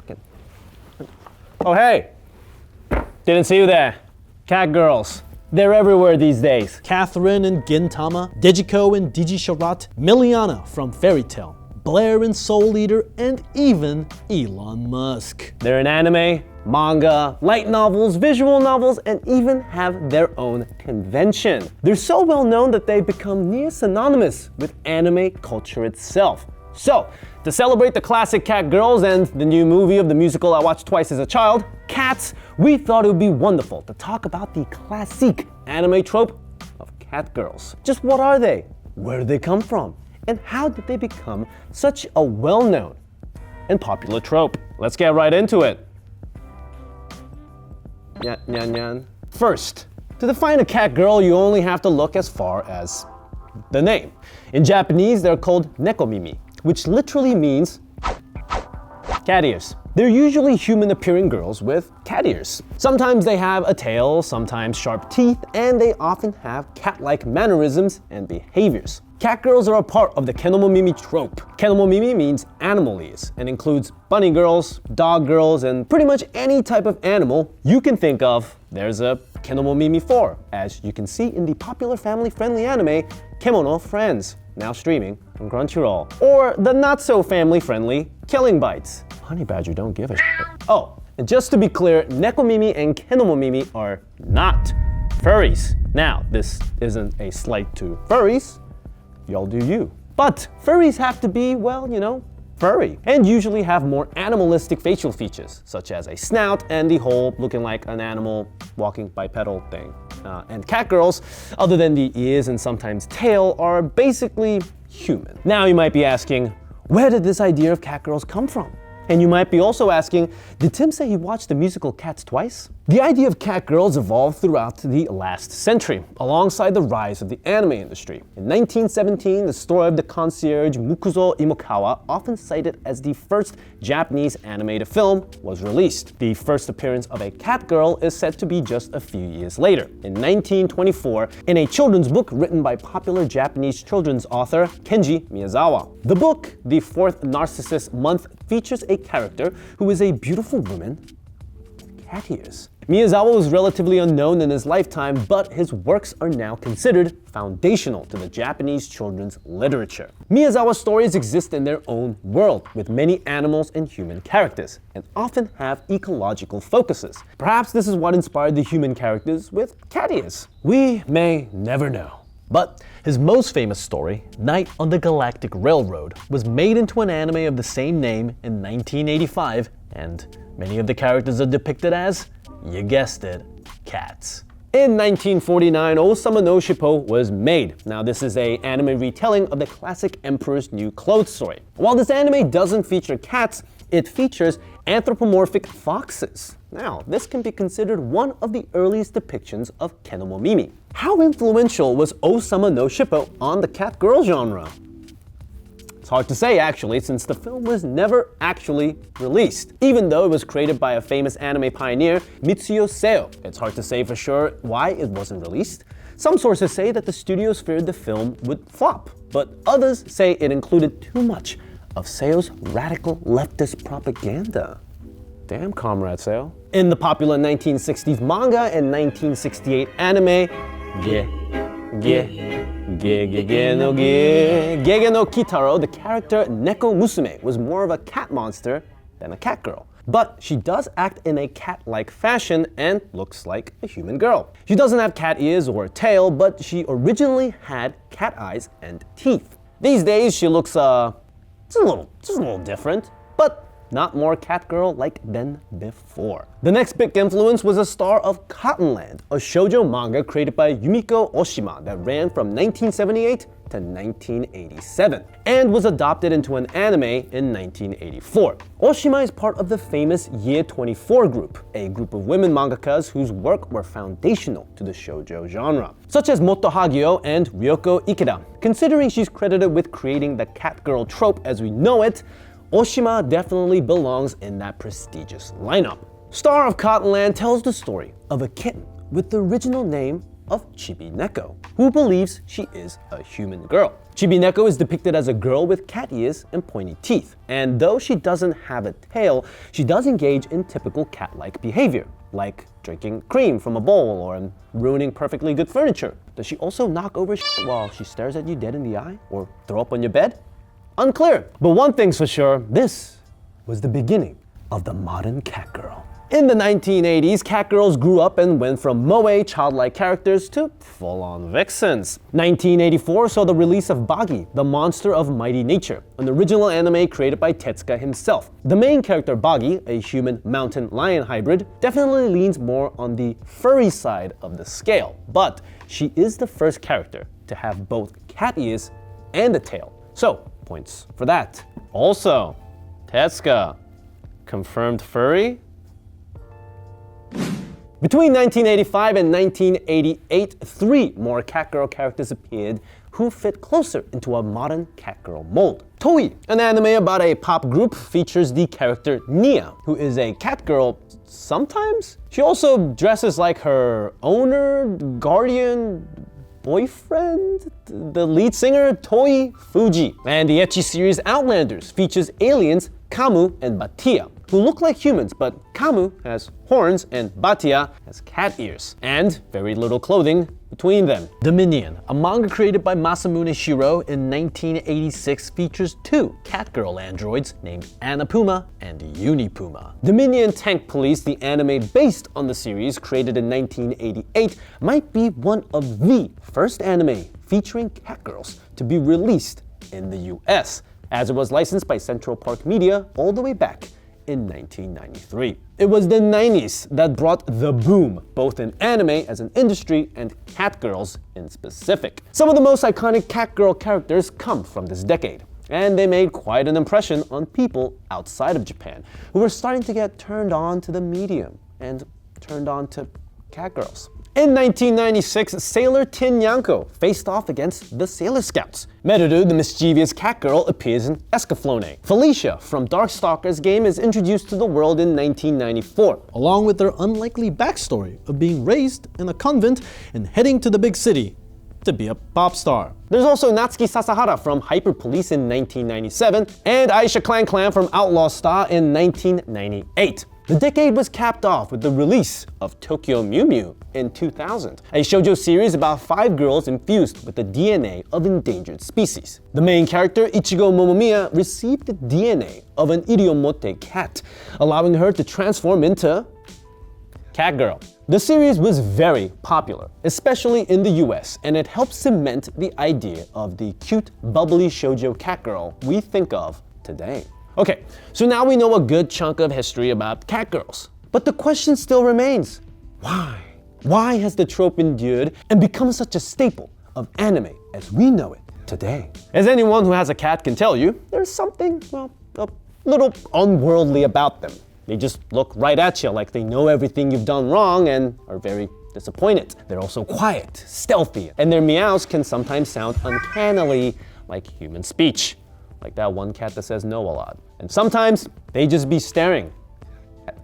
second. Oh, hey! Didn't see you there. Cat girls. They're everywhere these days. Catherine and Gintama, Dejiko and Digisharat, Miliana from Fairy Tail, Blair and Soul Eater, and even Elon Musk. They're in anime, manga, light novels, visual novels, and even have their own convention. They're so well known that they've become near synonymous with anime culture itself. So, to celebrate the classic Cat Girls and the new movie of the musical I watched twice as a child, Cats, we thought it would be wonderful to talk about the classic anime trope of cat girls. Just what are they? Where did they come from? And how did they become such a well-known and popular trope? Let's get right into it. First, to define a cat girl, you only have to look as far as the name. In Japanese, they're called nekomimi, which literally means cat ears. They're usually human-appearing girls with cat ears. Sometimes they have a tail, sometimes sharp teeth, and they often have cat-like mannerisms and behaviors. Cat girls are a part of the kenomomimi trope. Kenomomimi means animal ears and includes bunny girls, dog girls, and pretty much any type of animal you can think of. There's a kenomomimi for, as you can see in the popular family-friendly anime Kemono Friends, now streaming on Crunchyroll, or the not-so-family-friendly Killing Bites. Honey Badger don't give a shit. Oh, and just to be clear, nekomimi and kenomomimi are not furries. Now, this isn't a slight to furries. Y'all do you. But furries have to be, well, you know, furry, and usually have more animalistic facial features, such as a snout and the whole looking like an animal walking bipedal thing. And cat girls, other than the ears and sometimes tail, are basically human. Now you might be asking, where did this idea of cat girls come from? And you might be also asking, did Tim say he watched the musical Cats twice? The idea of cat girls evolved throughout the last century, alongside the rise of the anime industry. In 1917, the story of the concierge Mukuzo Imokawa, often cited as the first Japanese animated film, was released. The first appearance of a cat girl is said to be just a few years later, in 1924, in a children's book written by popular Japanese children's author Kenji Miyazawa. The book, The Fourth Narcissus Month, features a character who is a beautiful woman with cat ears. Miyazawa was relatively unknown in his lifetime, but his works are now considered foundational to the Japanese children's literature. Miyazawa's stories exist in their own world, with many animals and human characters, and often have ecological focuses. Perhaps this is what inspired the human characters with cat ears. We may never know. But his most famous story, Night on the Galactic Railroad, was made into an anime of the same name in 1985, and many of the characters are depicted as, you guessed it, cats. In 1949, Osama no Shippo was made. Now this is an anime retelling of the classic Emperor's New Clothes story. While this anime doesn't feature cats, it features anthropomorphic foxes. Now, this can be considered one of the earliest depictions of kenomomimi. How influential was Osama no Shippo on the cat girl genre? It's hard to say actually, since the film was never actually released, even though it was created by a famous anime pioneer, Mitsuyo Seo. It's hard to say for sure why it wasn't released. Some sources say that the studios feared the film would flop, but others say it included too much of Seo's radical leftist propaganda. Damn, Comrade Seo. In the popular 1960s manga and 1968 anime, Gege no Kitaro, the character Neko Musume was more of a cat monster than a cat girl. But she does act in a cat-like fashion and looks like a human girl. She doesn't have cat ears or a tail, but she originally had cat eyes and teeth. These days she looks just a little different, but not more cat girl like than before. The next big influence was a star of COTTONLAND, a shoujo manga created by Yumiko Oshima that ran from 1978 to 1987 and was adopted into an anime in 1984. Oshima is part of the famous Year 24 group, a group of women mangakas whose work were foundational to the shoujo genre, such as Motto Hagio and Ryoko Ikeda. Considering she's credited with creating the cat girl trope as we know it, Oshima definitely belongs in that prestigious lineup. Star of COTTONLAND tells the story of a kitten with the original name of Chibi Neko, who believes she is a human girl. Chibi Neko is depicted as a girl with cat ears and pointy teeth. And though she doesn't have a tail, she does engage in typical cat-like behavior, like drinking cream from a bowl or ruining perfectly good furniture. Does she also knock over shit while she stares at you dead in the eye or throw up on your bed? Unclear. But one thing's for sure, this was the beginning of the modern cat girl. In the 1980s, cat girls grew up and went from moe childlike characters to full-on vixens. 1984 saw the release of Bagi, the Monster of Mighty Nature, an original anime created by Tetsuka himself. The main character Bagi, a human mountain lion hybrid, definitely leans more on the furry side of the scale, but she is the first character to have both cat ears and a tail. So, points for that. Also, Tetsuka, confirmed furry? Between 1985 and 1988, 3 more catgirl characters appeared who fit closer into a modern catgirl mold. Toei, an anime about a pop group, features the character Nia, who is a catgirl sometimes. She also dresses like her owner, guardian, boyfriend, the lead singer, Toi Fuji. And the ecchi series Outlanders features aliens Kamu and Batia, who look like humans, but Kamu has horns and Batia has cat ears, and very little clothing between them. Dominion, a manga created by Masamune Shiro in 1986, features 2 catgirl androids named Annapuma and Unipuma. Dominion Tank Police, the anime based on the series created in 1988, might be one of the first anime featuring catgirls to be released in the US, as it was licensed by Central Park Media all the way back in 1993. It was the 90s that brought the boom, both in anime as an industry and catgirls in specific. Some of the most iconic catgirl characters come from this decade, and they made quite an impression on people outside of Japan who were starting to get turned on to the medium and turned on to catgirls. In 1996, Sailor Tin Yanko faced off against the Sailor Scouts. Merudu, the mischievous catgirl, appears in Escaflowne. Felicia from Darkstalkers game is introduced to the world in 1994. Along with their unlikely backstory of being raised in a convent and heading to the big city to be a pop star. There's also Natsuki Sasahara from Hyper Police in 1997 and Aisha Clan Clan from Outlaw Star in 1998. The decade was capped off with the release of Tokyo Mew Mew in 2000, a shoujo series about 5 girls infused with the DNA of endangered species. The main character, Ichigo Momomiya, received the DNA of an Iriomote cat, allowing her to transform into catgirl. The series was very popular, especially in the US, and it helped cement the idea of the cute, bubbly shoujo catgirl we think of today. Okay, so now we know a good chunk of history about catgirls. But the question still remains, why? Why has the trope endured and become such a staple of anime as we know it today? As anyone who has a cat can tell you, there's something, well, a little unworldly about them. They just look right at you like they know everything you've done wrong and are very disappointed. They're also quiet, stealthy, and their meows can sometimes sound uncannily like human speech. Like that one cat that says no a lot. And sometimes they just be staring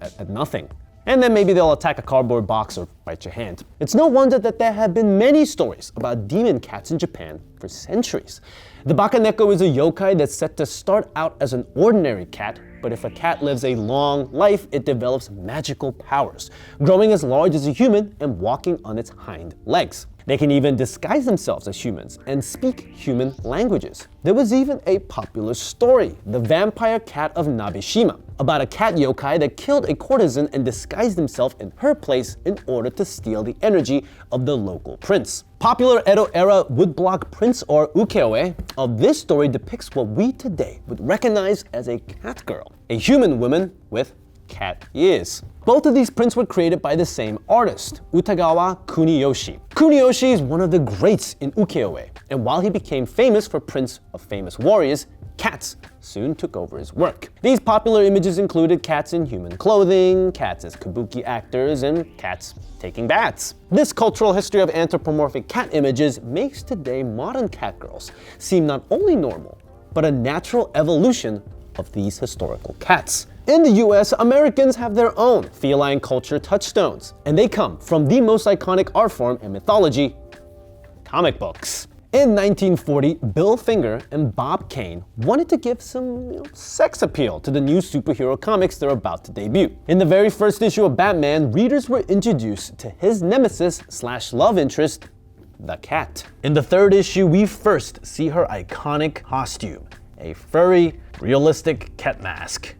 at nothing. And then maybe they'll attack a cardboard box or bite your hand. It's no wonder that there have been many stories about demon cats in Japan for centuries. The Bakaneko is a yokai that's set to start out as an ordinary cat, but if a cat lives a long life, it develops magical powers, growing as large as a human and walking on its hind legs. They can even disguise themselves as humans and speak human languages. There was even a popular story, The Vampire Cat of Nabeshima, about a cat yokai that killed a courtesan and disguised himself in her place in order to steal the energy of the local prince. Popular Edo-era woodblock prints or ukeoe of this story depicts what we today would recognize as a cat girl, a human woman with cat ears. Both of these prints were created by the same artist, Utagawa Kuniyoshi. Kuniyoshi is one of the greats in ukeoe, and while he became famous for prints of famous warriors, cats soon took over his work. These popular images included cats in human clothing, cats as kabuki actors, and cats taking baths. This cultural history of anthropomorphic cat images makes today modern catgirls seem not only normal, but a natural evolution of these historical cats. In the US, Americans have their own feline culture touchstones, and they come from the most iconic art form in mythology, comic books. In 1940, Bill Finger and Bob Kane wanted to give some sex appeal to the new superhero comics they're about to debut. In the very first issue of Batman, readers were introduced to his nemesis/love interest, the Cat. In the third issue, we first see her iconic costume, a furry, realistic cat mask.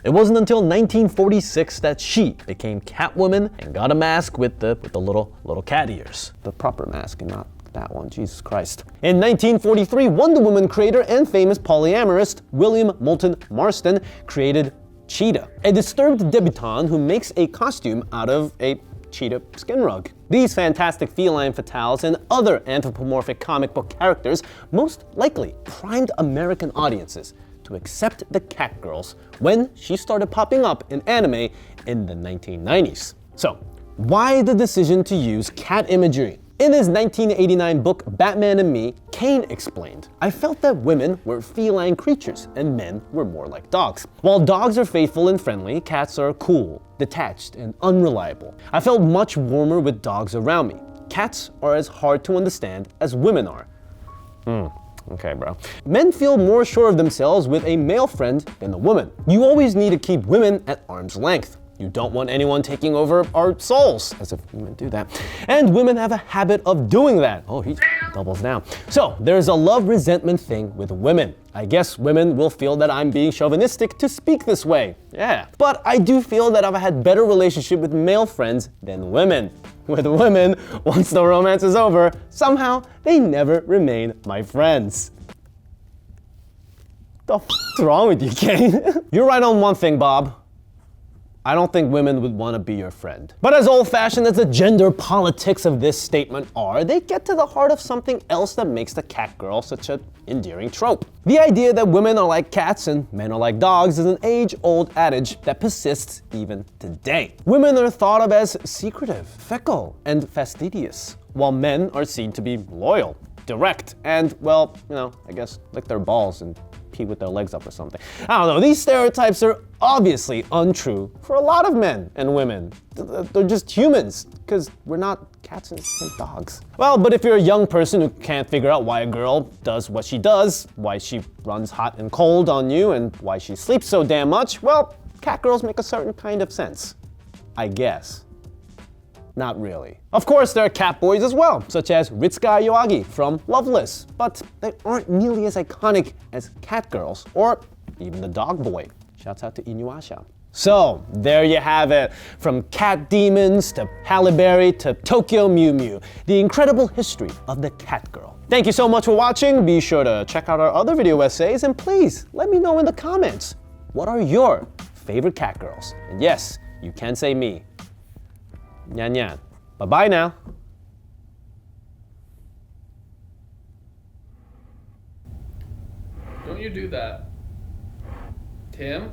It wasn't until 1946 that she became Catwoman and got a mask with the little cat ears. The proper mask and not that one, Jesus Christ. In 1943, Wonder Woman creator and famous polyamorist William Moulton Marston created Cheetah, a disturbed debutante who makes a costume out of a cheetah skin rug. These fantastic feline fatales and other anthropomorphic comic book characters most likely primed American audiences to accept the Catgirls when she started popping up in anime in the 1990s. So, why the decision to use cat imagery? In his 1989 book, Batman and Me, Kane explained, "I felt that women were feline creatures and men were more like dogs. While dogs are faithful and friendly, cats are cool, detached, and unreliable. I felt much warmer with dogs around me. Cats are as hard to understand as women are." Okay, bro. Men feel more sure of themselves with a male friend than a woman. You always need to keep women at arm's length. You don't want anyone taking over our souls, as if women do that. And women have a habit of doing that. Oh, he doubles down. So there's a love-resentment thing with women. I guess women will feel that I'm being chauvinistic to speak this way. Yeah. But I do feel that I've had better relationship with male friends than women. With women, once the romance is over, somehow they never remain my friends. The f***'s wrong with you, Kane? You're right on one thing, Bob. I don't think women would want to be your friend. But as old-fashioned as the gender politics of this statement are, they get to the heart of something else that makes the cat girl such an endearing trope. The idea that women are like cats and men are like dogs is an age-old adage that persists even today. Women are thought of as secretive, fickle, and fastidious, while men are seen to be loyal, direct, and, well, I guess lick their balls and pee with their legs up or something. I don't know, these stereotypes are obviously untrue for a lot of men and women. They're just humans, because we're not cats and dogs. Well, but if you're a young person who can't figure out why a girl does what she does, why she runs hot and cold on you, and why she sleeps so damn much, well, cat girls make a certain kind of sense. I guess. Not really. Of course, there are cat boys as well, such as Ritsuka Yoagi from Loveless, but they aren't nearly as iconic as cat girls, or even the dog boy. Shouts out to Inuyasha. So, there you have it. From cat demons to Halle Berry to Tokyo Mew Mew, the incredible history of the cat girl. Thank you so much for watching. Be sure to check out our other video essays, and please let me know in the comments, what are your favorite cat girls? And yes, you can say me. Nyan nyan. Bye-bye now. Don't you do that. Tim?